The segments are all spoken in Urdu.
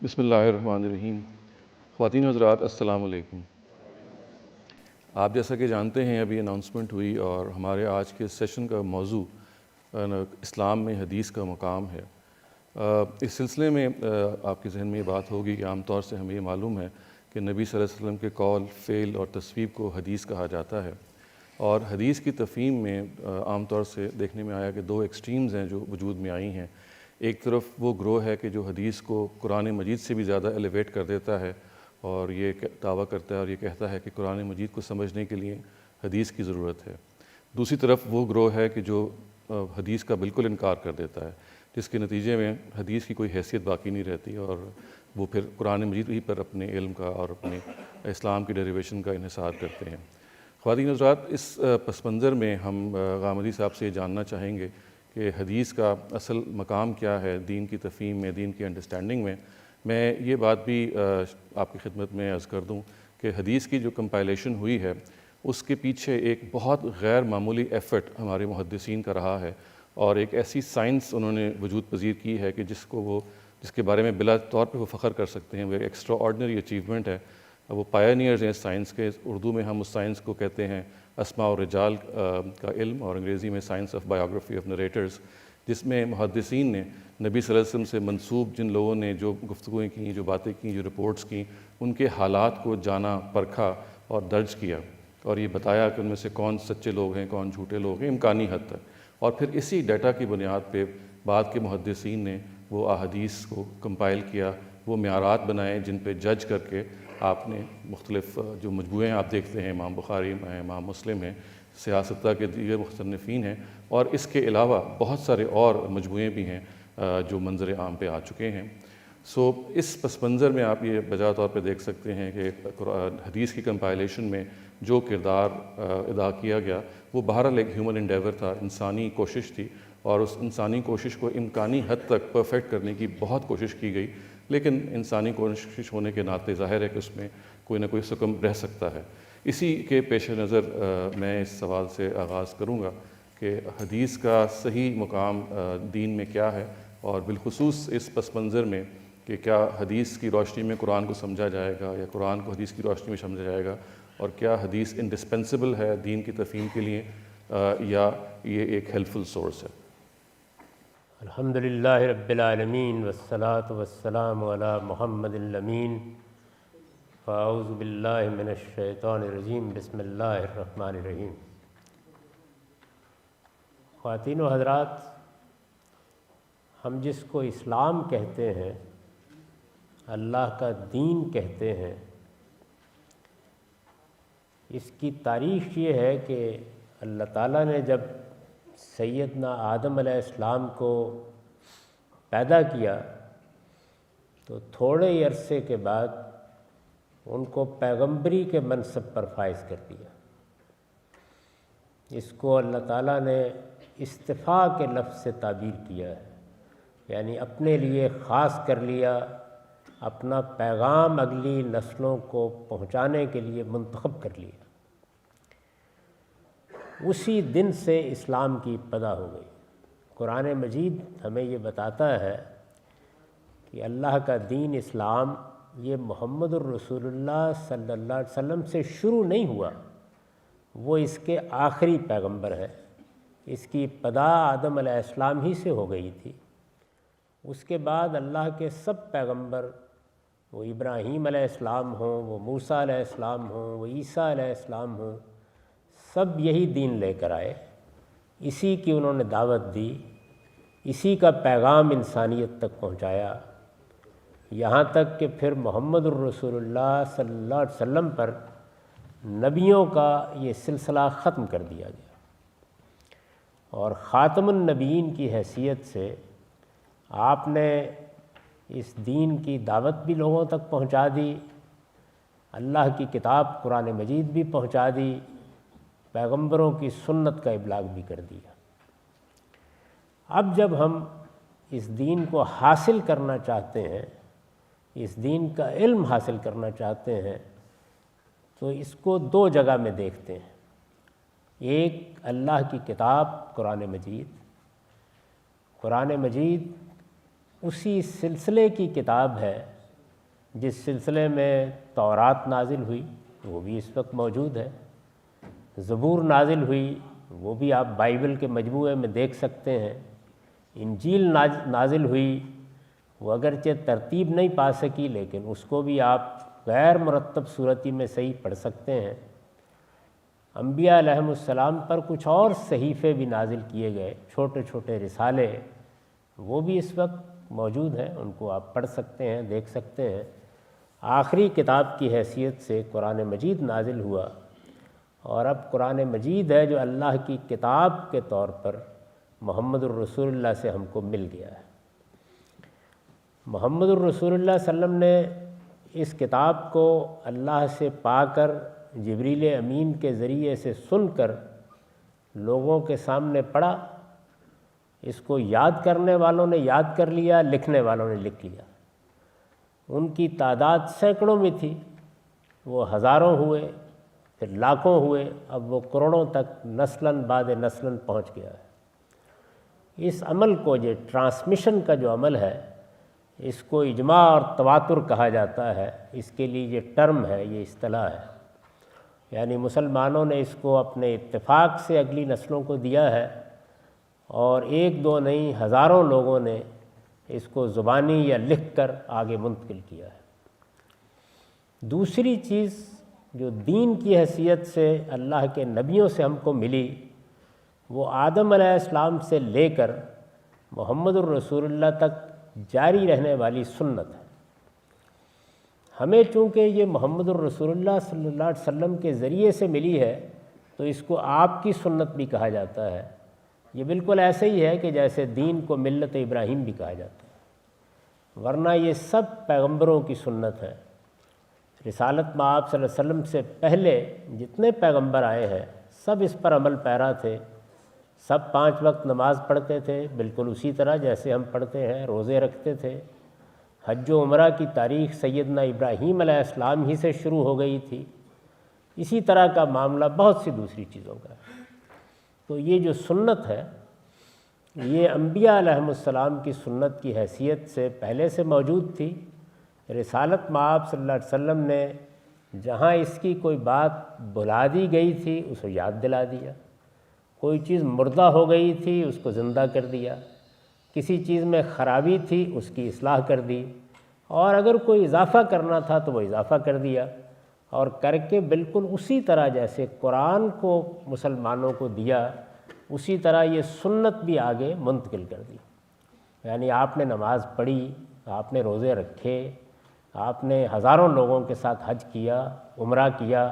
بسم اللہ الرحمن الرحیم۔ خواتین و حضرات السلام علیکم۔ آپ جیسا کہ جانتے ہیں ابھی اناؤنسمنٹ ہوئی اور ہمارے آج کے سیشن کا موضوع اسلام میں حدیث کا مقام ہے۔ اس سلسلے میں آپ کے ذہن میں یہ بات ہوگی کہ عام طور سے ہمیں یہ معلوم ہے کہ نبی صلی اللہ علیہ وسلم کے قول، فعل اور تصویب کو حدیث کہا جاتا ہے، اور حدیث کی تفہیم میں عام طور سے دیکھنے میں آیا کہ دو ایکسٹریمز ہیں جو وجود میں آئی ہیں۔ ایک طرف وہ گروہ ہے کہ جو حدیث کو قرآن مجید سے بھی زیادہ ایلیویٹ کر دیتا ہے اور یہ دعویٰ کرتا ہے اور یہ کہتا ہے کہ قرآن مجید کو سمجھنے کے لیے حدیث کی ضرورت ہے۔ دوسری طرف وہ گروہ ہے کہ جو حدیث کا بالکل انکار کر دیتا ہے، جس کے نتیجے میں حدیث کی کوئی حیثیت باقی نہیں رہتی اور وہ پھر قرآن مجید ہی پر اپنے علم کا اور اپنے اسلام کی ڈیریویشن کا انحصار کرتے ہیں۔ خواتین حضرات، اس پس منظر میں ہم غامدی صاحب سے یہ جاننا چاہیں گے کہ حدیث کا اصل مقام کیا ہے دین کی تفہیم میں، دین کی انڈرسٹینڈنگ میں۔ میں یہ بات بھی آپ کی خدمت میں عرض کر دوں کہ حدیث کی جو کمپائلیشن ہوئی ہے اس کے پیچھے ایک بہت غیر معمولی ایفرٹ ہمارے محدثین کا رہا ہے، اور ایک ایسی سائنس انہوں نے وجود پذیر کی ہے کہ جس کے بارے میں بلا طور پہ وہ فخر کر سکتے ہیں۔ وہ ایک ایکسٹرا آرڈنری اچیومنٹ ہے۔ وہ پائنیئرز ہیں سائنس کے۔ اردو میں ہم اس سائنس کو کہتے ہیں اسماء و رجال کا علم، اور انگریزی میں science of biography of narrators, جس میں محدثین نے نبی صلی اللہ علیہ وسلم سے منسوب جن لوگوں نے جو گفتگویں کیں، جو باتیں کیں، جو رپورٹس کیں، ان کے حالات کو جانا، پرکھا اور درج کیا، اور یہ بتایا کہ ان میں سے کون سچے لوگ ہیں، کون جھوٹے لوگ ہیں امکانی حد تک۔ اور پھر اسی ڈیٹا کی بنیاد پہ بعد کے محدثین نے وہ احادیث کو کمپائل کیا، وہ معیارات بنائے جن پہ جج کر کے آپ نے مختلف جو مجموعے آپ دیکھتے ہیں، امام بخاری ہیں، امام مسلم ہیں، سیاستہ کے دیگر مصنفین ہیں، اور اس کے علاوہ بہت سارے اور مجموعے بھی ہیں جو منظر عام پہ آ چکے ہیں۔ اس پس منظر میں آپ یہ بجا طور پہ دیکھ سکتے ہیں کہ حدیث کی کمپائلیشن میں جو کردار ادا کیا گیا وہ بہرحال ایک ہیومن انڈیور تھا، انسانی کوشش تھی، اور اس انسانی کوشش کو امکانی حد تک پرفیکٹ کرنے کی بہت کوشش کی گئی، لیکن انسانی کوشش ہونے کے ناطے ظاہر ہے کہ اس میں کوئی نہ کوئی سقم رہ سکتا ہے۔ اسی کے پیش نظر میں اس سوال سے آغاز کروں گا کہ حدیث کا صحیح مقام دین میں کیا ہے، اور بالخصوص اس پس منظر میں کہ کیا حدیث کی روشنی میں قرآن کو سمجھا جائے گا یا قرآن کو حدیث کی روشنی میں سمجھا جائے گا، اور کیا حدیث انڈسپینسیبل ہے دین کی تفہیم کے لیے یا یہ ایک ہیلپفل سورس ہے۔ الحمدللہ رب العالمین والصلاة والسلام علی محمد الامین، فاعوذ باللہ من الشیطان الرجیم، بسم اللہ الرحمن الرحیم۔ خواتین و حضرات، ہم جس کو اسلام کہتے ہیں، اللہ کا دین کہتے ہیں، اس کی تاریخ یہ ہے کہ اللہ تعالیٰ نے جب سیدنا آدم علیہ السلام کو پیدا کیا تو تھوڑے ہی عرصے کے بعد ان کو پیغمبری کے منصب پر فائز کر دیا۔ اس کو اللہ تعالیٰ نے اصطفاء کے لفظ سے تعبیر کیا ہے، یعنی اپنے لیے خاص کر لیا، اپنا پیغام اگلی نسلوں کو پہنچانے کے لیے منتخب کر لیا۔ اسی دن سے اسلام کی ابتدا ہو گئی۔ قرآن مجید ہمیں یہ بتاتا ہے کہ اللہ کا دین اسلام یہ محمد الرسول اللہ صلی اللہ علیہ وسلم سے شروع نہیں ہوا، وہ اس کے آخری پیغمبر ہے۔ اس کی ابتدا آدم علیہ السلام ہی سے ہو گئی تھی۔ اس کے بعد اللہ کے سب پیغمبر، وہ ابراہیم علیہ السلام ہوں، وہ موسیٰ علیہ السلام ہوں، وہ عیسیٰ علیہ السلام ہوں، سب یہی دین لے کر آئے، اسی کی انہوں نے دعوت دی، اسی کا پیغام انسانیت تک پہنچایا، یہاں تک کہ پھر محمد الرسول اللہ صلی اللہ علیہ وسلم پر نبیوں کا یہ سلسلہ ختم کر دیا گیا، اور خاتم النبیین کی حیثیت سے آپ نے اس دین کی دعوت بھی لوگوں تک پہنچا دی، اللہ کی کتاب قرآن مجید بھی پہنچا دی، پیغمبروں کی سنت کا ابلاغ بھی کر دیا۔ اب جب ہم اس دین کو حاصل کرنا چاہتے ہیں، اس دین کا علم حاصل کرنا چاہتے ہیں، تو اس کو دو جگہ میں دیکھتے ہیں۔ ایک اللہ کی کتاب قرآن مجید۔ قرآن مجید اسی سلسلے کی کتاب ہے جس سلسلے میں تورات نازل ہوئی وہ بھی اس وقت موجود ہے، زبور نازل ہوئی وہ بھی آپ بائبل کے مجموعے میں دیکھ سکتے ہیں، انجیل نازل ہوئی وہ اگرچہ ترتیب نہیں پا سکی لیکن اس کو بھی آپ غیر مرتب صورتی میں صحیح پڑھ سکتے ہیں۔ انبیاء علیہم السلام پر کچھ اور صحیفے بھی نازل کیے گئے، چھوٹے چھوٹے رسالے، وہ بھی اس وقت موجود ہیں، ان کو آپ پڑھ سکتے ہیں، دیکھ سکتے ہیں۔ آخری کتاب کی حیثیت سے قرآن مجید نازل ہوا، اور اب قرآن مجید ہے جو اللہ کی کتاب کے طور پر محمد الرسول اللہ سے ہم کو مل گیا ہے۔ محمد الرسول اللہ صلی اللہ علیہ وسلم نے اس کتاب کو اللہ سے پا کر جبریل امین کے ذریعے سے سن کر لوگوں کے سامنے پڑھا، اس کو یاد کرنے والوں نے یاد کر لیا، لکھنے والوں نے لکھ لیا۔ ان کی تعداد سینکڑوں میں تھی، وہ ہزاروں ہوئے، پھر لاکھوں ہوئے، اب وہ کروڑوں تک نسلاً بعد نسلاً پہنچ گیا ہے۔ اس عمل کو، یہ ٹرانسمیشن کا جو عمل ہے، اس کو اجماع اور تواتر کہا جاتا ہے۔ اس کے لیے یہ ٹرم ہے، یہ اصطلاح ہے، یعنی مسلمانوں نے اس کو اپنے اتفاق سے اگلی نسلوں کو دیا ہے، اور ایک دو نہیں ہزاروں لوگوں نے اس کو زبانی یا لکھ کر آگے منتقل کیا ہے۔ دوسری چیز جو دین کی حیثیت سے اللہ کے نبیوں سے ہم کو ملی، وہ آدم علیہ السلام سے لے کر محمد الرسول اللہ تک جاری رہنے والی سنت ہے۔ ہمیں چونکہ یہ محمد الرسول اللہ صلی اللہ علیہ وسلم کے ذریعے سے ملی ہے تو اس کو آپ کی سنت بھی کہا جاتا ہے۔ یہ بالکل ایسے ہی ہے کہ جیسے دین کو ملت ابراہیم بھی کہا جاتا ہے، ورنہ یہ سب پیغمبروں کی سنت ہے۔ رسالت مآب صلی اللہ علیہ وسلم سے پہلے جتنے پیغمبر آئے ہیں سب اس پر عمل پیرا تھے، سب 5 وقت نماز پڑھتے تھے، بالکل اسی طرح جیسے ہم پڑھتے ہیں، روزے رکھتے تھے۔ حج و عمرہ کی تاریخ سیدنا ابراہیم علیہ السلام ہی سے شروع ہو گئی تھی۔ اسی طرح کا معاملہ بہت سی دوسری چیزوں کا ہے۔ تو یہ جو سنت ہے، یہ انبیاء علیہم السلام کی سنت کی حیثیت سے پہلے سے موجود تھی۔ رسالت مآب صلی اللہ علیہ وسلم نے جہاں اس کی کوئی بات بھلا دی گئی تھی اسے یاد دلا دیا، کوئی چیز مردہ ہو گئی تھی اس کو زندہ کر دیا، کسی چیز میں خرابی تھی اس کی اصلاح کر دی، اور اگر کوئی اضافہ کرنا تھا تو وہ اضافہ کر دیا، اور کر کے بالکل اسی طرح جیسے قرآن کو مسلمانوں کو دیا اسی طرح یہ سنت بھی آگے منتقل کر دی۔ یعنی آپ نے نماز پڑھی، آپ نے روزے رکھے، آپ نے ہزاروں لوگوں کے ساتھ حج کیا، عمرہ کیا،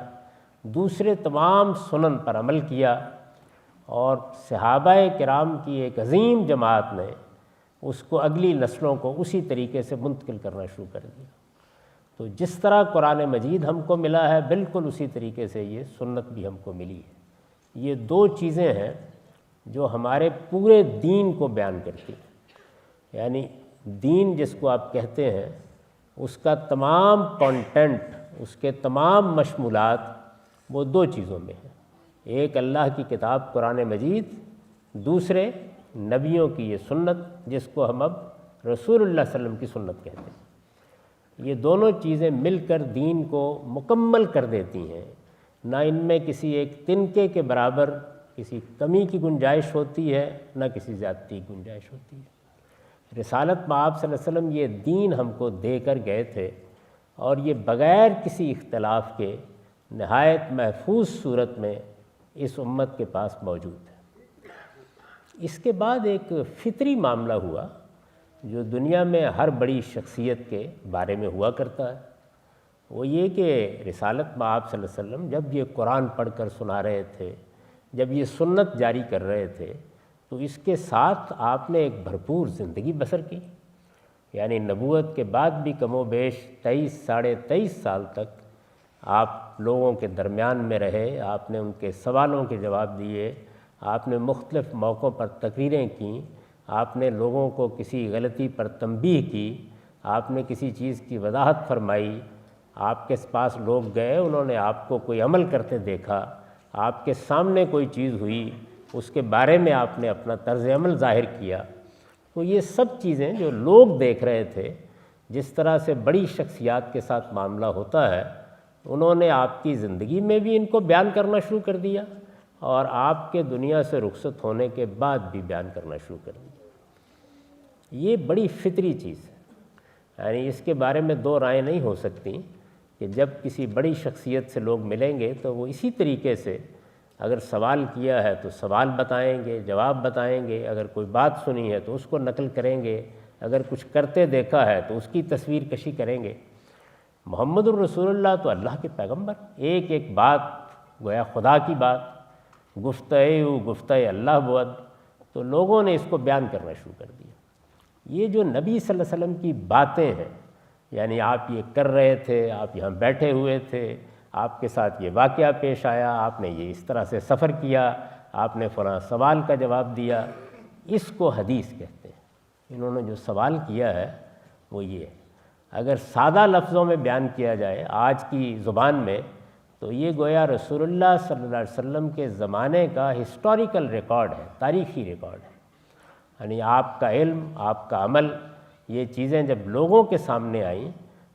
دوسرے تمام سنن پر عمل کیا، اور صحابہ کرام کی ایک عظیم جماعت نے اس کو اگلی نسلوں کو اسی طریقے سے منتقل کرنا شروع کر دیا۔ تو جس طرح قرآن مجید ہم کو ملا ہے بالکل اسی طریقے سے یہ سنت بھی ہم کو ملی ہے۔ یہ 2 چیزیں ہیں جو ہمارے پورے دین کو بیان کرتی ہیں، یعنی دین جس کو آپ کہتے ہیں اس کا تمام کانٹینٹ، اس کے تمام مشمولات وہ 2 چیزوں میں ہیں۔ ایک اللہ کی کتاب قرآن مجید، دوسرے نبیوں کی یہ سنت جس کو ہم اب رسول اللہ صلی اللہ علیہ وسلم کی سنت کہتے ہیں۔ یہ دونوں چیزیں مل کر دین کو مکمل کر دیتی ہیں، نہ ان میں کسی ایک تنکے کے برابر کسی کمی کی گنجائش ہوتی ہے، نہ کسی زیادتی کی گنجائش ہوتی ہے۔ رسالت مآب صلی اللہ علیہ وسلم یہ دین ہم کو دے کر گئے تھے، اور یہ بغیر کسی اختلاف کے نہایت محفوظ صورت میں اس امت کے پاس موجود ہے۔ اس کے بعد ایک فطری معاملہ ہوا جو دنیا میں ہر بڑی شخصیت کے بارے میں ہوا کرتا ہے، وہ یہ کہ رسالت مآب صلی اللہ علیہ وسلم جب یہ قرآن پڑھ کر سنا رہے تھے، جب یہ سنت جاری کر رہے تھے، تو اس کے ساتھ آپ نے ایک بھرپور زندگی بسر کی، یعنی نبوت کے بعد بھی کم و بیش 23 ساڑھے 23 سال تک آپ لوگوں کے درمیان میں رہے، آپ نے ان کے سوالوں کے جواب دیے، آپ نے مختلف موقعوں پر تقریریں کیں، آپ نے لوگوں کو کسی غلطی پر تنبیہ کی، آپ نے کسی چیز کی وضاحت فرمائی، آپ کے پاس لوگ گئے، انہوں نے آپ کو کوئی عمل کرتے دیکھا، آپ کے سامنے کوئی چیز ہوئی، اس کے بارے میں آپ نے اپنا طرز عمل ظاہر کیا۔ تو یہ سب چیزیں جو لوگ دیکھ رہے تھے، جس طرح سے بڑی شخصیات کے ساتھ معاملہ ہوتا ہے انہوں نے آپ کی زندگی میں بھی ان کو بیان کرنا شروع کر دیا اور آپ کے دنیا سے رخصت ہونے کے بعد بھی بیان کرنا شروع کر دیا۔ یہ بڑی فطری چیز ہے، یعنی اس کے بارے میں دو رائے نہیں ہو سکتی کہ جب کسی بڑی شخصیت سے لوگ ملیں گے تو وہ اسی طریقے سے اگر سوال کیا ہے تو سوال بتائیں گے، جواب بتائیں گے، اگر کوئی بات سنی ہے تو اس کو نقل کریں گے، اگر کچھ کرتے دیکھا ہے تو اس کی تصویر کشی کریں گے۔ محمد الرسول اللہ تو اللہ کے پیغمبر، ایک ایک بات گویا خدا کی بات، گفتہ اللہ بود، تو لوگوں نے اس کو بیان کرنا شروع کر دیا۔ یہ جو نبی صلی اللہ علیہ وسلم کی باتیں ہیں، یعنی آپ یہ کر رہے تھے، آپ یہاں بیٹھے ہوئے تھے، آپ کے ساتھ یہ واقعہ پیش آیا، آپ نے یہ اس طرح سے سفر کیا، آپ نے فلاں سوال کا جواب دیا، اس کو حدیث کہتے ہیں۔ انہوں نے جو سوال کیا ہے وہ یہ ہے، اگر سادہ لفظوں میں بیان کیا جائے آج کی زبان میں تو یہ گویا رسول اللہ صلی اللہ علیہ وسلم کے زمانے کا ہسٹوریکل ریکارڈ ہے، تاریخی ریکارڈ ہے۔ یعنی آپ کا علم، آپ کا عمل، یہ چیزیں جب لوگوں کے سامنے آئیں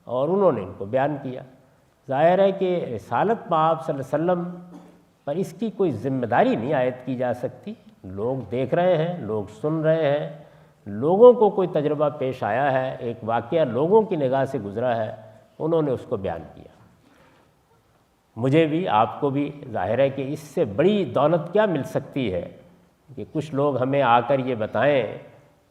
اور انہوں نے ان کو بیان کیا، ظاہر ہے کہ رسالت پاک صلی اللہ علیہ وسلم پر اس کی کوئی ذمہ داری نہیں عائد کی جا سکتی۔ لوگ دیکھ رہے ہیں، لوگ سن رہے ہیں، لوگوں کو کوئی تجربہ پیش آیا ہے، ایک واقعہ لوگوں کی نگاہ سے گزرا ہے، انہوں نے اس کو بیان کیا۔ مجھے بھی، آپ کو بھی ظاہر ہے کہ اس سے بڑی دولت کیا مل سکتی ہے کہ کچھ لوگ ہمیں آ کر یہ بتائیں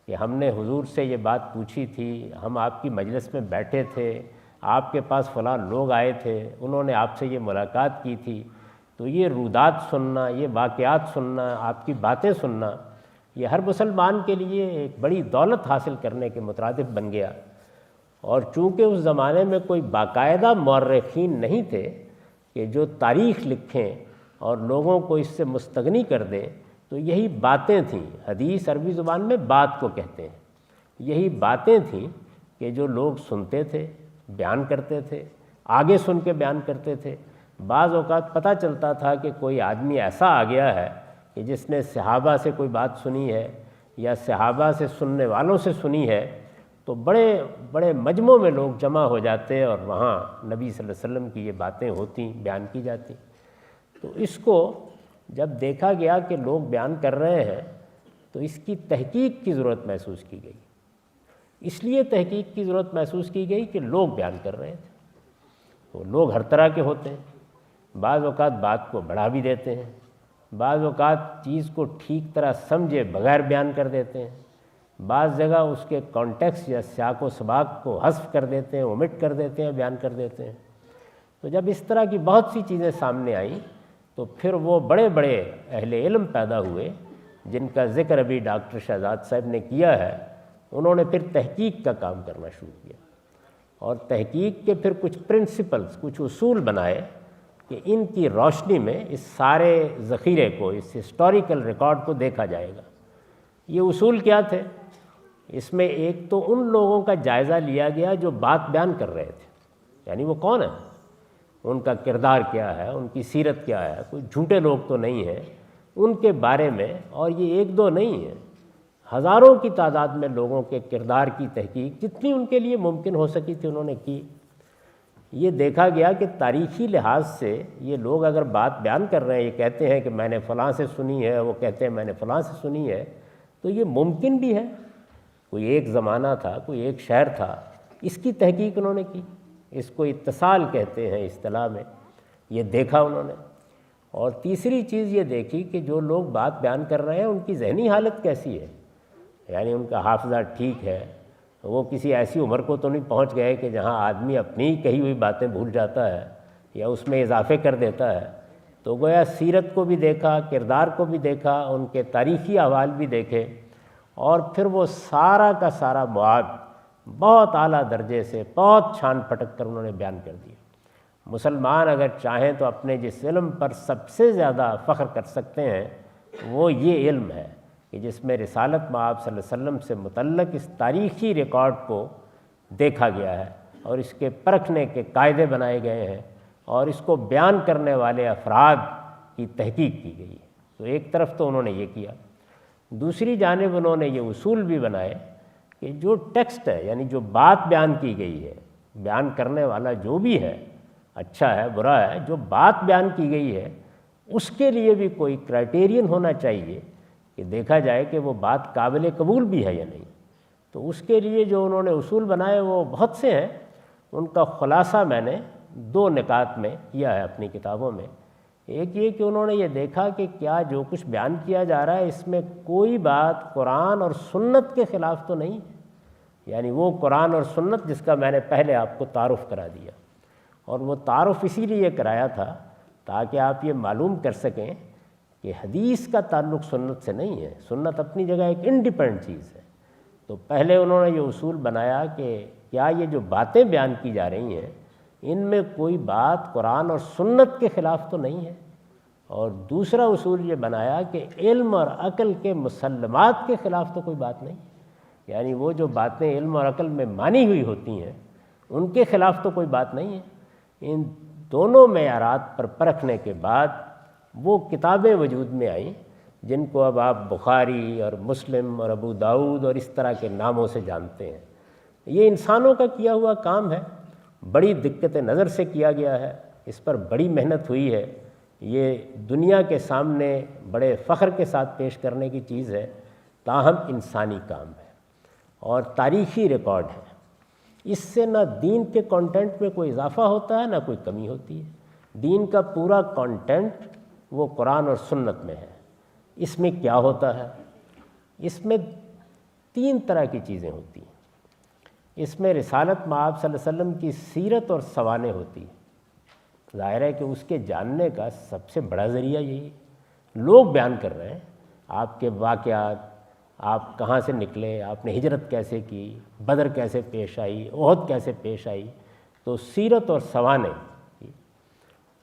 کہ ہم نے حضور سے یہ بات پوچھی تھی، ہم آپ کی مجلس میں بیٹھے تھے، آپ کے پاس فلاں لوگ آئے تھے، انہوں نے آپ سے یہ ملاقات کی تھی۔ تو یہ رودات سننا، یہ واقعات سننا، آپ کی باتیں سننا، یہ ہر مسلمان کے لیے ایک بڑی دولت حاصل کرنے کے مترادف بن گیا۔ اور چونکہ اس زمانے میں کوئی باقاعدہ مورخین نہیں تھے کہ جو تاریخ لکھیں اور لوگوں کو اس سے مستغنی کر دیں، تو یہی باتیں تھیں، حدیث عربی زبان میں بات کو کہتے ہیں، یہی باتیں تھیں کہ جو لوگ سنتے تھے، بیان کرتے تھے، آگے سن کے بیان کرتے تھے۔ بعض اوقات پتہ چلتا تھا کہ کوئی آدمی ایسا آ گیا ہے کہ جس نے صحابہ سے کوئی بات سنی ہے یا صحابہ سے سننے والوں سے سنی ہے، تو بڑے بڑے مجمع میں لوگ جمع ہو جاتے اور وہاں نبی صلی اللہ علیہ وسلم کی یہ باتیں ہوتی، بیان کی جاتی۔ تو اس کو جب دیکھا گیا کہ لوگ بیان کر رہے ہیں تو اس کی تحقیق کی ضرورت محسوس کی گئی۔ اس لیے تحقیق کی ضرورت محسوس کی گئی کہ لوگ بیان کر رہے تھے، تو لوگ ہر طرح کے ہوتے ہیں، بعض اوقات بات کو بڑھا بھی دیتے ہیں، بعض اوقات چیز کو ٹھیک طرح سمجھے بغیر بیان کر دیتے ہیں، بعض جگہ اس کے کانٹیکسٹ یا سیاق و سباق کو حذف کر دیتے ہیں، اومٹ کر دیتے ہیں، بیان کر دیتے ہیں۔ تو جب اس طرح کی بہت سی چیزیں سامنے آئیں تو پھر وہ بڑے بڑے اہل علم پیدا ہوئے جن کا ذکر ابھی ڈاکٹر شہزاد صاحب نے کیا ہے، انہوں نے پھر تحقیق کا کام کرنا شروع کیا اور تحقیق کے پھر کچھ پرنسپلز، کچھ اصول بنائے کہ ان کی روشنی میں اس سارے ذخیرے کو، اس ہسٹوریکل ریکارڈ کو دیکھا جائے گا۔ یہ اصول کیا تھے؟ اس میں ایک تو ان لوگوں کا جائزہ لیا گیا جو بات بیان کر رہے تھے، یعنی وہ کون ہیں، ان کا کردار کیا ہے، ان کی سیرت کیا ہے، کوئی جھوٹے لوگ تو نہیں ہیں، ان کے بارے میں، اور یہ ایک دو نہیں ہیں، ہزاروں کی تعداد میں لوگوں کے کردار کی تحقیق جتنی ان کے لیے ممکن ہو سکی تھی انہوں نے کی۔ یہ دیکھا گیا کہ تاریخی لحاظ سے یہ لوگ اگر بات بیان کر رہے ہیں، یہ کہتے ہیں کہ میں نے فلاں سے سنی ہے، وہ کہتے ہیں میں نے فلاں سے سنی ہے، تو یہ ممکن بھی ہے۔ کوئی ایک زمانہ تھا، کوئی ایک شہر تھا، اس کی تحقیق انہوں نے کی، اس کو اتصال کہتے ہیں اصطلاح میں، یہ دیکھا انہوں نے۔ اور تیسری چیز یہ دیکھی کہ جو لوگ بات بیان کر رہے ہیں ان کی ذہنی حالت کیسی ہے، یعنی ان کا حافظہ ٹھیک ہے، وہ کسی ایسی عمر کو تو نہیں پہنچ گئے کہ جہاں آدمی اپنی ہی کہی ہوئی باتیں بھول جاتا ہے یا اس میں اضافے کر دیتا ہے۔ تو گویا سیرت کو بھی دیکھا، کردار کو بھی دیکھا، ان کے تاریخی احوال بھی دیکھے، اور پھر وہ سارا کا سارا مواد بہت اعلیٰ درجے سے بہت چھان پھٹک کر انہوں نے بیان کر دیا۔ مسلمان اگر چاہیں تو اپنے جس علم پر سب سے زیادہ فخر کر سکتے ہیں وہ یہ علم ہے کہ جس میں رسالت مآب صلی اللہ علیہ وسلم سے متعلق اس تاریخی ریکارڈ کو دیکھا گیا ہے اور اس کے پرکھنے کے قاعدے بنائے گئے ہیں اور اس کو بیان کرنے والے افراد کی تحقیق کی گئی ہے۔ تو ایک طرف تو انہوں نے یہ کیا، دوسری جانب انہوں نے یہ اصول بھی بنائے کہ جو ٹیکسٹ ہے، یعنی جو بات بیان کی گئی ہے، بیان کرنے والا جو بھی ہے، اچھا ہے برا ہے، جو بات بیان کی گئی ہے اس کے لیے بھی کوئی کرائٹیرین ہونا چاہیے کہ دیکھا جائے کہ وہ بات قابل قبول بھی ہے یا نہیں۔ تو اس کے لیے جو انہوں نے اصول بنائے وہ بہت سے ہیں، ان کا خلاصہ میں نے 2 نکات میں کیا ہے اپنی کتابوں میں۔ ایک یہ کہ انہوں نے یہ دیکھا کہ کیا جو کچھ بیان کیا جا رہا ہے اس میں کوئی بات قرآن اور سنت کے خلاف تو نہیں ہے، یعنی وہ قرآن اور سنت جس کا میں نے پہلے آپ کو تعارف کرا دیا، اور وہ تعارف اسی لیے کرایا تھا تاکہ آپ یہ معلوم کر سکیں کہ حدیث کا تعلق سنت سے نہیں ہے، سنت اپنی جگہ ایک انڈیپینڈنٹ چیز ہے۔ تو پہلے انہوں نے یہ اصول بنایا کہ کیا یہ جو باتیں بیان کی جا رہی ہیں ان میں کوئی بات قرآن اور سنت کے خلاف تو نہیں ہے، اور دوسرا اصول یہ بنایا کہ علم اور عقل کے مسلمات کے خلاف تو کوئی بات نہیں، یعنی وہ جو باتیں علم اور عقل میں مانی ہوئی ہوتی ہیں ان کے خلاف تو کوئی بات نہیں ہے۔ ان دونوں معیارات پر پرکھنے کے بعد وہ کتابیں وجود میں آئیں جن کو اب آپ بخاری اور مسلم اور ابو داؤد اور اس طرح کے ناموں سے جانتے ہیں۔ یہ انسانوں کا کیا ہوا کام ہے، بڑی دقت نظر سے کیا گیا ہے، اس پر بڑی محنت ہوئی ہے، یہ دنیا کے سامنے بڑے فخر کے ساتھ پیش کرنے کی چیز ہے، تاہم انسانی کام ہے اور تاریخی ریکارڈ ہے۔ اس سے نہ دین کے کانٹینٹ میں کوئی اضافہ ہوتا ہے نہ کوئی کمی ہوتی ہے۔ دین کا پورا کانٹینٹ وہ قرآن اور سنت میں ہے۔ اس میں کیا ہوتا ہے؟ اس میں 3 طرح کی چیزیں ہوتی ہیں۔ اس میں رسالت مآب صلی اللہ علیہ وسلم کی سیرت اور سوانح ہوتی ہے۔ ظاہر ہے کہ اس کے جاننے کا سب سے بڑا ذریعہ یہی ہے۔ لوگ بیان کر رہے ہیں آپ کے واقعات، آپ کہاں سے نکلے، آپ نے ہجرت کیسے کی، بدر کیسے پیش آئی، احد کیسے پیش آئی، تو سیرت اور سوانح۔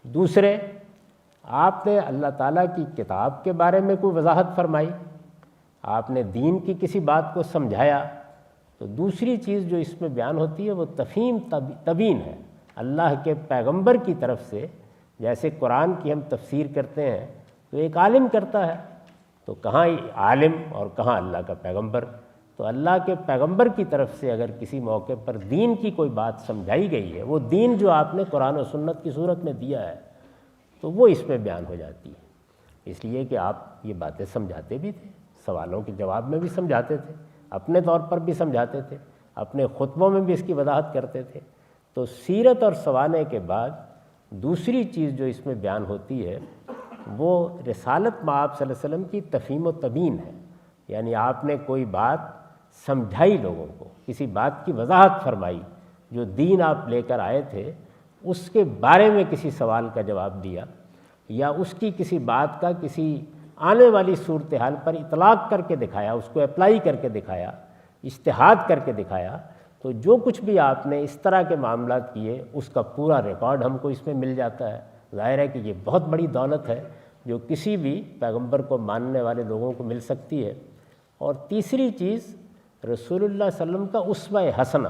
دوسرے، آپ نے اللہ تعالیٰ کی کتاب کے بارے میں کوئی وضاحت فرمائی، آپ نے دین کی کسی بات کو سمجھایا۔ تو دوسری چیز جو اس میں بیان ہوتی ہے وہ تفہیم تبیین ہے، اللہ کے پیغمبر کی طرف سے۔ جیسے قرآن کی ہم تفسیر کرتے ہیں تو ایک عالم کرتا ہے، تو کہاں عالم اور کہاں اللہ کا پیغمبر؟ تو اللہ کے پیغمبر کی طرف سے اگر کسی موقع پر دین کی کوئی بات سمجھائی گئی ہے، وہ دین جو آپ نے قرآن و سنت کی صورت میں دیا ہے، تو وہ اس میں بیان ہو جاتی ہے۔ اس لیے کہ آپ یہ باتیں سمجھاتے بھی تھے، سوالوں کے جواب میں بھی سمجھاتے تھے، اپنے طور پر بھی سمجھاتے تھے، اپنے خطبوں میں بھی اس کی وضاحت کرتے تھے۔ تو سیرت اور سوانح کے بعد دوسری چیز جو اس میں بیان ہوتی ہے وہ رسالت مآب صلی اللہ علیہ وسلم کی تفہیم و تبیین ہے، یعنی آپ نے کوئی بات سمجھائی، لوگوں کو کسی بات کی وضاحت فرمائی، جو دین آپ لے کر آئے تھے اس کے بارے میں کسی سوال کا جواب دیا، یا اس کی کسی بات کا کسی آنے والی صورتحال پر اطلاق کر کے دکھایا، اس کو اپلائی کر کے دکھایا، اجتہاد کر کے دکھایا۔ تو جو کچھ بھی آپ نے اس طرح کے معاملات کیے اس کا پورا ریکارڈ ہم کو اس میں مل جاتا ہے۔ ظاہر ہے کہ یہ بہت بڑی دولت ہے جو کسی بھی پیغمبر کو ماننے والے لوگوں کو مل سکتی ہے۔ اور تیسری چیز، رسول اللہ صلی اللہ علیہ وسلم کا اسوہ حسنہ،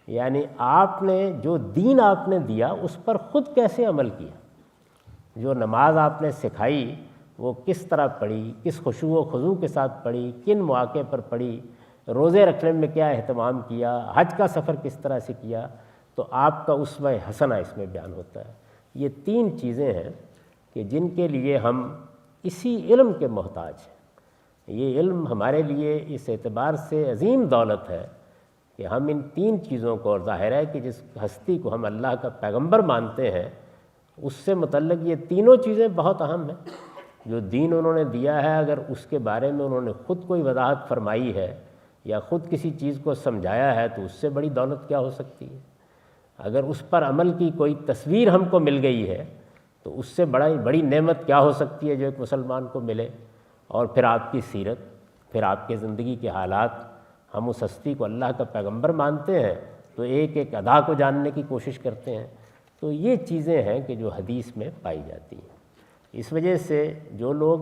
یعنی آپ نے جو دین آپ نے دیا اس پر خود کیسے عمل کیا، جو نماز آپ نے سکھائی وہ کس طرح پڑھی، کس خشوع و خضوع کے ساتھ پڑھی، کن مواقع پر پڑھی، روزے رکھنے میں کیا اہتمام کیا، حج کا سفر کس طرح سے کیا، تو آپ کا اسوہ حسنہ اس میں بیان ہوتا ہے۔ یہ 3 چیزیں ہیں کہ جن کے لیے ہم اسی علم کے محتاج ہیں۔ یہ علم ہمارے لیے اس اعتبار سے عظیم دولت ہے کہ ہم ان 3 چیزوں کو، اور ظاہر ہے کہ جس ہستی کو ہم اللہ کا پیغمبر مانتے ہیں اس سے متعلق یہ تینوں چیزیں بہت اہم ہیں۔ جو دین انہوں نے دیا ہے اگر اس کے بارے میں انہوں نے خود کوئی وضاحت فرمائی ہے یا خود کسی چیز کو سمجھایا ہے تو اس سے بڑی دولت کیا ہو سکتی ہے؟ اگر اس پر عمل کی کوئی تصویر ہم کو مل گئی ہے تو اس سے بڑی نعمت کیا ہو سکتی ہے جو ایک مسلمان کو ملے؟ اور پھر آپ کی سیرت، پھر آپ کے زندگی کے حالات، ہم اس ہستی کو اللہ کا پیغمبر مانتے ہیں تو ایک ایک ادا کو جاننے کی کوشش کرتے ہیں۔ تو یہ چیزیں ہیں کہ جو حدیث میں پائی جاتی ہیں۔ اس وجہ سے جو لوگ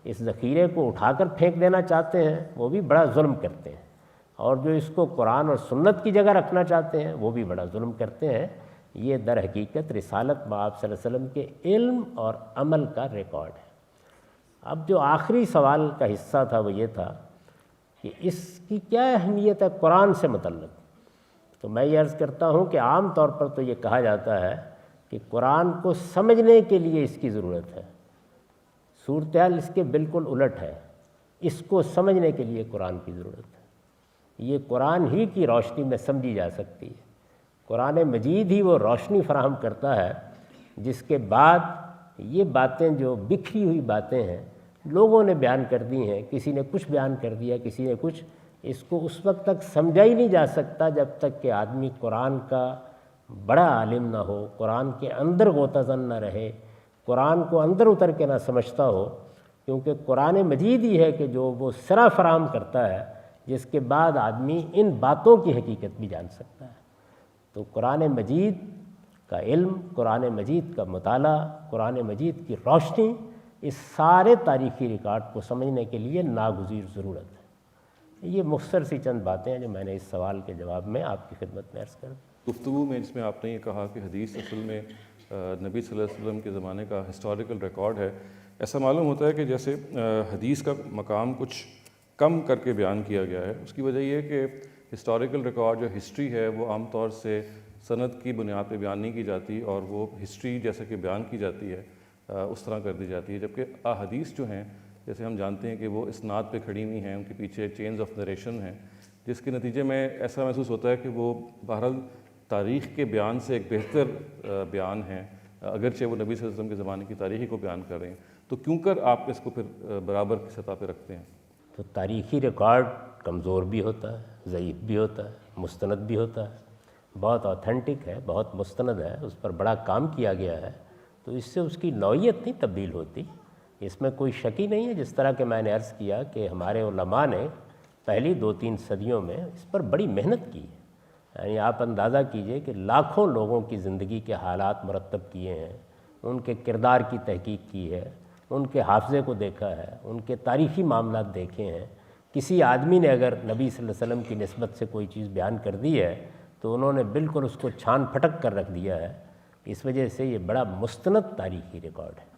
اس ذخیرے کو اٹھا کر پھینک دینا چاہتے ہیں وہ بھی بڑا ظلم کرتے ہیں، اور جو اس کو قرآن اور سنت کی جگہ رکھنا چاہتے ہیں وہ بھی بڑا ظلم کرتے ہیں۔ یہ در حقیقت رسالت مآب صلی اللہ علیہ وسلم کے علم اور عمل کا ریکارڈ ہے۔ اب جو آخری سوال کا حصہ تھا وہ یہ تھا کہ اس کی کیا اہمیت ہے قرآن سے متعلق، تو میں یہ عرض کرتا ہوں کہ عام طور پر تو یہ کہا جاتا ہے کہ قرآن کو سمجھنے کے لیے اس کی ضرورت ہے، صورتحال اس کے بالکل الٹ ہے، اس کو سمجھنے کے لیے قرآن کی ضرورت ہے۔ یہ قرآن ہی کی روشنی میں سمجھی جا سکتی ہے، قرآن مجید ہی وہ روشنی فراہم کرتا ہے جس کے بعد یہ باتیں جو بکھری ہوئی باتیں ہیں لوگوں نے بیان کر دی ہیں، کسی نے کچھ بیان کر دیا، کسی نے کچھ، اس کو اس وقت تک سمجھا ہی نہیں جا سکتا جب تک کہ آدمی قرآن کا بڑا عالم نہ ہو، قرآن کے اندر غوطہ زن نہ رہے، قرآن کو اندر اتر کے نہ سمجھتا ہو، کیونکہ قرآن مجید ہی ہے کہ جو وہ سرا فراہم کرتا ہے جس کے بعد آدمی ان باتوں کی حقیقت بھی جان سکتا ہے۔ تو قرآن مجید کا علم، قرآن مجید کا مطالعہ، قرآن مجید کی روشنی اس سارے تاریخی ریکارڈ کو سمجھنے کے لیے ناگزیر ضرورت ہے۔ یہ مختصر سی چند باتیں ہیں جو میں نے اس سوال کے جواب میں آپ کی خدمت میں عرض کر دی۔ گفتگو میں جس میں آپ نے یہ کہا کہ حدیث اصل میں نبی صلی اللہ علیہ وسلم کے زمانے کا ہسٹوریکل ریکارڈ ہے، ایسا معلوم ہوتا ہے کہ جیسے حدیث کا مقام کچھ کم کر کے بیان کیا گیا ہے۔ اس کی وجہ یہ ہے کہ ہسٹوریکل ریکارڈ جو ہسٹری ہے وہ عام طور سے سند کی بنیاد پہ بیان نہیں کی جاتی، اور وہ ہسٹری جیسے کہ بیان کی جاتی ہے اس طرح کر دی جاتی ہے، جبکہ احادیث جو ہیں جیسے ہم جانتے ہیں کہ وہ اسناد پہ کھڑی ہوئی ہیں، ان کے پیچھے چینز آف نریشن ہیں، جس کے نتیجے میں ایسا محسوس ہوتا ہے کہ وہ بہرحال تاریخ کے بیان سے ایک بہتر بیان ہیں، اگرچہ وہ نبی صلی اللہ علیہ وسلم کے زمانے کی تاریخی کو بیان کر رہے ہیں۔ تو کیوں کر آپ اس کو پھر برابر کی سطح پہ رکھتے ہیں؟ تو تاریخی ریکارڈ کمزور بھی ہوتا ہے، ضعیف بھی ہوتا ہے، مستند بھی ہوتا ہے، بہت آتھینٹک ہے، بہت مستند ہے، اس پر بڑا کام کیا گیا ہے، تو اس سے اس کی نوعیت نہیں تبدیل ہوتی، اس میں کوئی شک ہی نہیں ہے۔ جس طرح کہ میں نے عرض کیا کہ ہمارے علماء نے پہلی 2-3 صدیوں میں اس پر بڑی محنت کی ہے، یعنی آپ اندازہ کیجئے کہ لاکھوں لوگوں کی زندگی کے حالات مرتب کیے ہیں، ان کے کردار کی تحقیق کی ہے، ان کے حافظے کو دیکھا ہے، ان کے تاریخی معاملات دیکھے ہیں۔ کسی آدمی نے اگر نبی صلی اللہ علیہ وسلم کی نسبت سے کوئی چیز بیان کر دی ہے تو انہوں نے بالکل اس کو چھان پھٹک کر رکھ دیا ہے، اس وجہ سے یہ بڑا مستند تاریخی ریکارڈ ہے۔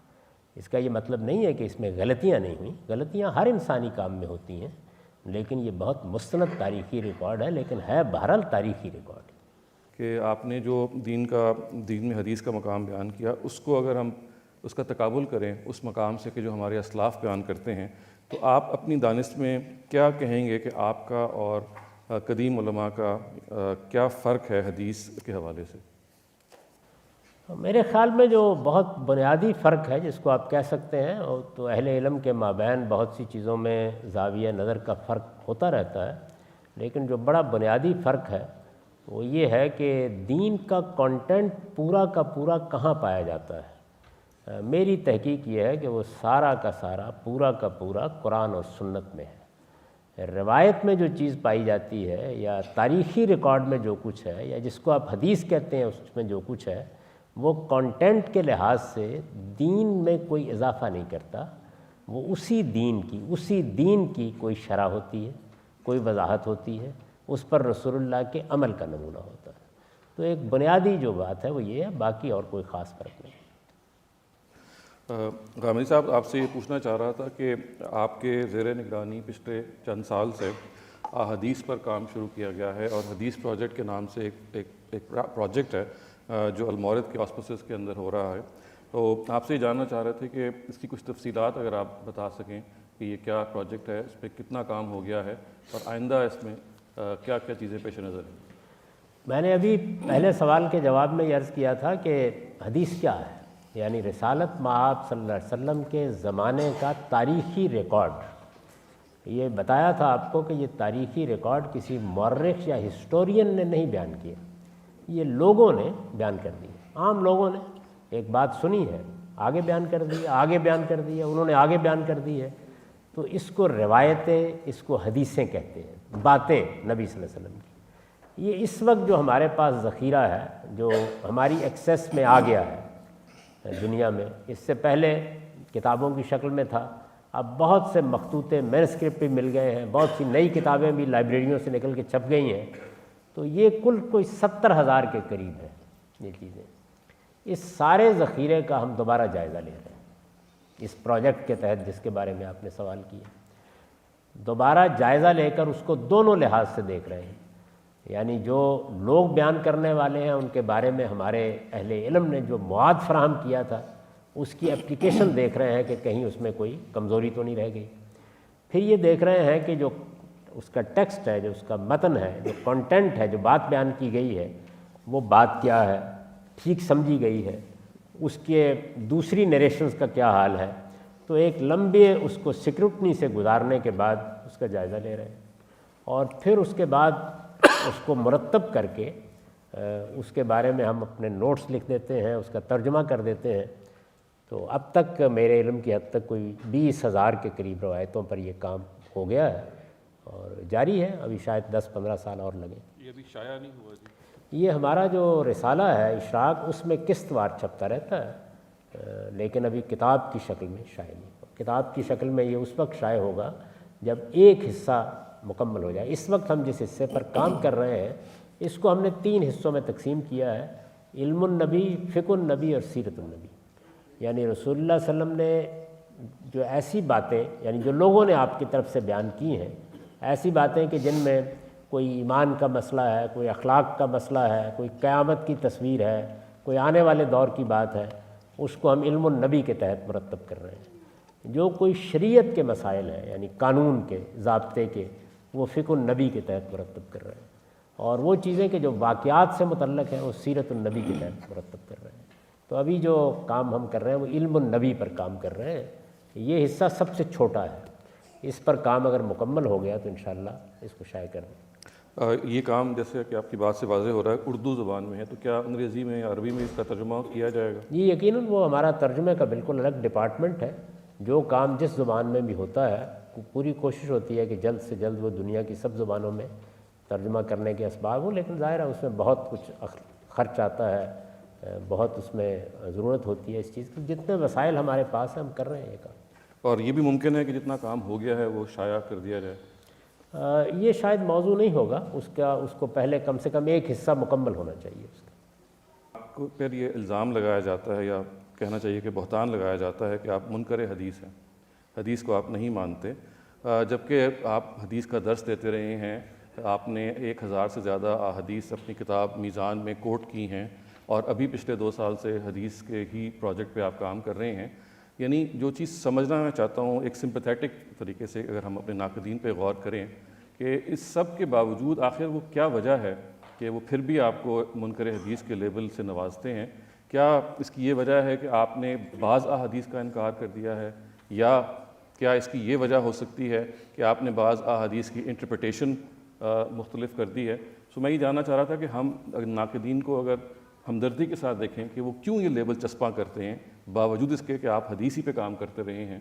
اس کا یہ مطلب نہیں ہے کہ اس میں غلطیاں نہیں ہوئیں، غلطیاں ہر انسانی کام میں ہوتی ہیں، لیکن یہ بہت مستند تاریخی ریکارڈ ہے، لیکن ہے بہرحال تاریخی ریکارڈ۔ کہ آپ نے جو دین میں حدیث کا مقام بیان کیا، اس کو اگر ہم اس کا تقابل کریں اس مقام سے کہ جو ہمارے اسلاف بیان کرتے ہیں، تو آپ اپنی دانست میں کیا کہیں گے کہ آپ کا اور قدیم علماء کا کیا فرق ہے حدیث کے حوالے سے؟ میرے خیال میں جو بہت بنیادی فرق ہے جس کو آپ کہہ سکتے ہیں، اور تو اہل علم کے مابین بہت سی چیزوں میں زاویہ نظر کا فرق ہوتا رہتا ہے، لیکن جو بڑا بنیادی فرق ہے وہ یہ ہے کہ دین کا کانٹینٹ پورا کا پورا کہاں پایا جاتا ہے۔ میری تحقیق یہ ہے کہ وہ سارا کا سارا پورا کا پورا قرآن اور سنت میں ہے۔ روایت میں جو چیز پائی جاتی ہے یا تاریخی ریکارڈ میں جو کچھ ہے یا جس کو آپ حدیث کہتے ہیں اس میں جو کچھ ہے، وہ کانٹینٹ کے لحاظ سے دین میں کوئی اضافہ نہیں کرتا، وہ اسی دین کی کوئی شرح ہوتی ہے، کوئی وضاحت ہوتی ہے، اس پر رسول اللہ کے عمل کا نمونہ ہوتا ہے۔ تو ایک بنیادی جو بات ہے وہ یہ ہے، باقی اور کوئی خاص فرق نہیں۔ غامدی صاحب، آپ سے یہ پوچھنا چاہ رہا تھا کہ آپ کے زیر نگرانی پچھلے چند سال سے حدیث پر کام شروع کیا گیا ہے، اور حدیث پروجیکٹ کے نام سے ایک پروجیکٹ ہے جو المورد کے آسپسز کے اندر ہو رہا ہے۔ تو آپ سے یہ جاننا چاہ رہے تھے کہ اس کی کچھ تفصیلات اگر آپ بتا سکیں کہ یہ کیا پروجیکٹ ہے، اس پہ کتنا کام ہو گیا ہے، اور آئندہ اس میں کیا کیا چیزیں پیش نظر ہیں۔ میں نے ابھی پہلے سوال کے جواب میں یہ عرض کیا تھا کہ حدیث کیا ہے، یعنی رسالت مآب صلی اللہ علیہ وسلم کے زمانے کا تاریخی ریکارڈ۔ یہ بتایا تھا آپ کو کہ یہ تاریخی ریکارڈ کسی مورخ یا ہسٹورین نے نہیں بیان کیا، یہ لوگوں نے بیان کر دی، عام لوگوں نے ایک بات سنی ہے، آگے بیان کر دی، آگے بیان کر دی ہے، انہوں نے آگے بیان کر دی ہے، تو اس کو روایتیں، اس کو حدیثیں کہتے ہیں، باتیں نبی صلی اللہ علیہ وسلم کی۔ یہ اس وقت جو ہمارے پاس ذخیرہ ہے، جو ہماری ایکسیس میں آ گیا ہے دنیا میں، اس سے پہلے کتابوں کی شکل میں تھا، اب بہت سے مخطوطے مینuscript بھی مل گئے ہیں، بہت سی نئی کتابیں بھی لائبریریوں سے نکل کے چھپ گئی ہیں، تو یہ کل کوئی 70,000 کے قریب ہے یہ چیزیں۔ اس سارے ذخیرے کا ہم دوبارہ جائزہ لے رہے ہیں اس پروجیکٹ کے تحت جس کے بارے میں آپ نے سوال کیا۔ دوبارہ جائزہ لے کر اس کو دونوں لحاظ سے دیکھ رہے ہیں، یعنی جو لوگ بیان کرنے والے ہیں ان کے بارے میں ہمارے اہل علم نے جو مواد فراہم کیا تھا اس کی اپلیکیشن دیکھ رہے ہیں کہ کہیں اس میں کوئی کمزوری تو نہیں رہ گئی، پھر یہ دیکھ رہے ہیں کہ جو اس کا ٹیکسٹ ہے، جو اس کا متن ہے، جو کنٹینٹ ہے، جو بات بیان کی گئی ہے وہ بات کیا ہے، ٹھیک سمجھی گئی ہے، اس کے دوسری نریشنز کا کیا حال ہے، تو ایک لمبے اس کو سکروٹنی سے گزارنے کے بعد اس کا جائزہ لے رہے ہیں، اور پھر اس کے بعد اس کو مرتب کر کے اس کے بارے میں ہم اپنے نوٹس لکھ دیتے ہیں، اس کا ترجمہ کر دیتے ہیں۔ تو اب تک میرے علم کی حد تک کوئی 20,000 کے قریب روایتوں پر یہ کام ہو گیا ہے اور جاری ہے، ابھی شاید 10-15 سال اور لگیں۔ یہ ابھی شائع نہیں ہوا جی؟ یہ ہمارا جو رسالہ ہے اشراق اس میں قسط وار چھپتا رہتا ہے، لیکن ابھی کتاب کی شکل میں شائع نہیں ہوا۔ کتاب کی شکل میں یہ اس وقت شائع ہوگا جب ایک حصہ مکمل ہو جائے۔ اس وقت ہم جس حصے پر کام کر رہے ہیں اس کو ہم نے 3 حصوں میں تقسیم کیا ہے، علم النبی، فقہ النبی اور سیرت النبی۔ یعنی رسول اللہ صلی اللہ علیہ وسلم نے جو ایسی باتیں، یعنی جو لوگوں نے آپ کی طرف سے بیان کی ہیں، ایسی باتیں کہ جن میں کوئی ایمان کا مسئلہ ہے، کوئی اخلاق کا مسئلہ ہے، کوئی قیامت کی تصویر ہے، کوئی آنے والے دور کی بات ہے، اس کو ہم علم النبی کے تحت مرتب کر رہے ہیں۔ جو کوئی شریعت کے مسائل ہیں، یعنی قانون کے، ضابطے کے، وہ فقہ النبی کے تحت مرتب کر رہے ہیں، اور وہ چیزیں کہ جو واقعات سے متعلق ہیں وہ سیرت النبی کے تحت مرتب کر رہے ہیں۔ تو ابھی جو کام ہم کر رہے ہیں وہ علم النبی پر کام کر رہے ہیں، یہ حصہ سب سے چھوٹا ہے، اس پر کام اگر مکمل ہو گیا تو انشاءاللہ اس کو شائع کر دیں۔ یہ کام جیسے کہ آپ کی بات سے واضح ہو رہا ہے اردو زبان میں ہے، تو کیا انگریزی میں یا عربی میں اس کا ترجمہ کیا جائے گا؟ یہ یقیناً وہ ہمارا ترجمے کا بالکل الگ ڈپارٹمنٹ ہے، جو کام جس زبان میں بھی ہوتا ہے پوری کوشش ہوتی ہے کہ جلد سے جلد وہ دنیا کی سب زبانوں میں ترجمہ کرنے کے اسباب ہوں، لیکن ظاہر ہے اس میں بہت کچھ خرچ آتا ہے، بہت اس میں ضرورت ہوتی ہے اس چیز کی۔ جتنے وسائل ہمارے پاس ہیں ہم کر رہے ہیں یہ کام۔ اور یہ بھی ممکن ہے کہ جتنا کام ہو گیا ہے وہ شائع کر دیا جائے؟ یہ شاید موضوع نہیں ہوگا، اس کو پہلے کم سے کم ایک حصہ مکمل ہونا چاہیے اس کا۔ آپ کو پھر یہ الزام لگایا جاتا ہے، یا کہنا چاہیے کہ بہتان لگایا جاتا ہے کہ آپ منکر حدیث ہیں، حدیث کو آپ نہیں مانتے، جبکہ آپ حدیث کا درس دیتے رہے ہیں، آپ نے 1000 سے زیادہ احادیث اپنی کتاب میزان میں کوٹ کی ہیں، اور ابھی پچھلے 2 سال سے حدیث کے ہی پروجیکٹ پہ آپ کام کر رہے ہیں۔ یعنی جو چیز سمجھنا میں چاہتا ہوں ایک سمپیتھیٹک طریقے سے، اگر ہم اپنے ناقدین پہ غور کریں کہ اس سب کے باوجود آخر وہ کیا وجہ ہے کہ وہ پھر بھی آپ کو منکر حدیث کے لیبل سے نوازتے ہیں؟ کیا اس کی یہ وجہ ہے کہ آپ نے بعض احادیث کا انکار کر دیا ہے، یا کیا اس کی یہ وجہ ہو سکتی ہے کہ آپ نے بعض احادیث کی انٹرپریٹیشن مختلف کر دی ہے؟ سو میں یہ جاننا چاہ رہا تھا کہ ہم ناقدین کو اگر ہمدردی کے ساتھ دیکھیں کہ وہ کیوں یہ لیبل چسپاں کرتے ہیں باوجود اس کے کہ آپ حدیث ہی پہ کام کرتے رہے ہیں،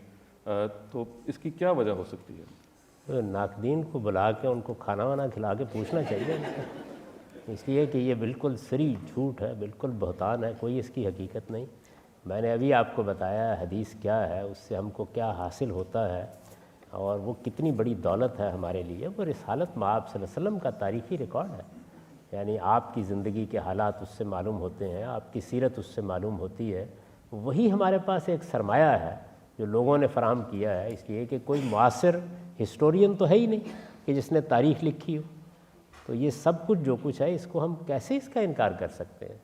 تو اس کی کیا وجہ ہو سکتی ہے؟ ناقدین کو بلا کے ان کو کھانا وانا کھلا کے پوچھنا چاہیے، اس لیے کہ یہ بالکل سری جھوٹ ہے، بالکل بہتان ہے، کوئی اس کی حقیقت نہیں۔ میں نے ابھی آپ کو بتایا حدیث کیا ہے، اس سے ہم کو کیا حاصل ہوتا ہے، اور وہ کتنی بڑی دولت ہے ہمارے لیے۔ وہ رسالت مآب صلی اللہ علیہ وسلم کا تاریخی ریکارڈ ہے، یعنی آپ کی زندگی کے حالات اس سے معلوم ہوتے ہیں، آپ کی سیرت اس سے معلوم ہوتی ہے۔ وہی ہمارے پاس ایک سرمایہ ہے جو لوگوں نے فراہم کیا ہے، اس لیے کہ کوئی معاصر ہسٹورین تو ہے ہی نہیں کہ جس نے تاریخ لکھی ہو۔ تو یہ سب کچھ جو کچھ ہے اس کو ہم کیسے اس کا انکار کر سکتے ہیں؟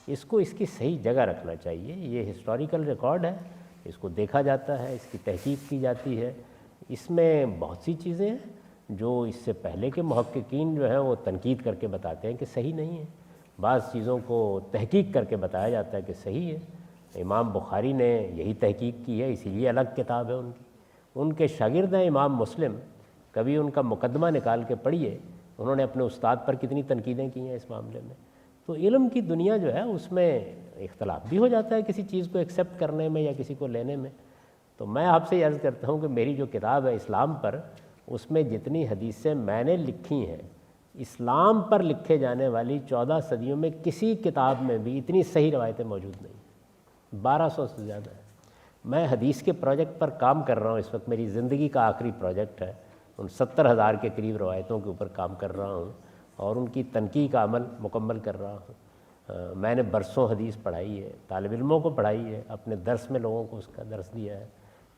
اس کو اس کی صحیح جگہ رکھنا چاہیے۔ یہ ہسٹوریکل ریکارڈ ہے، اس کو دیکھا جاتا ہے، اس کی تحقیق کی جاتی ہے۔ اس میں بہت سی چیزیں ہیں جو اس سے پہلے کے محققین جو ہیں وہ تنقید کر کے بتاتے ہیں کہ صحیح نہیں ہے، بعض چیزوں کو تحقیق کر کے بتایا جاتا ہے کہ صحیح ہے۔ امام بخاری نے یہی تحقیق کی ہے، اسی لیے الگ کتاب ہے ان کی۔ ان کے شاگرد ہیں امام مسلم، کبھی ان کا مقدمہ نکال کے پڑھیے، انہوں نے اپنے استاد پر کتنی تنقیدیں کی ہیں اس معاملے میں۔ تو علم کی دنیا جو ہے اس میں اختلاف بھی ہو جاتا ہے کسی چیز کو ایکسیپٹ کرنے میں یا کسی کو لینے میں۔ تو میں آپ سے عرض کرتا ہوں کہ میری جو کتاب ہے اسلام پر، اس میں جتنی حدیثیں میں نے لکھی ہیں، اسلام پر لکھے جانے والی 14 صدیوں میں کسی کتاب میں بھی اتنی صحیح روایتیں موجود نہیں، 1200 سے زیادہ ہے۔ میں حدیث کے پروجیکٹ پر کام کر رہا ہوں، اس وقت میری زندگی کا آخری پروجیکٹ ہے، ان 70,000 کے قریب روایتوں کے اوپر کام کر رہا ہوں اور ان کی تنقیح کا عمل مکمل کر رہا ہوں۔ میں نے برسوں حدیث پڑھائی ہے، طالب علموں کو پڑھائی ہے، اپنے درس میں لوگوں کو اس کا درس دیا ہے۔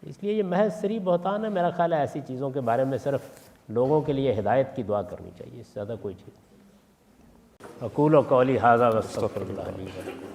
اس لیے یہ محض صریح بہتان ہے. میرا خیال ہے ایسی چیزوں کے بارے میں صرف لوگوں کے لیے ہدایت کی دعا کرنی چاہیے، اس سے زیادہ کوئی چیز. اقول قولی ھذا واستغفر اللہ لی ولکم.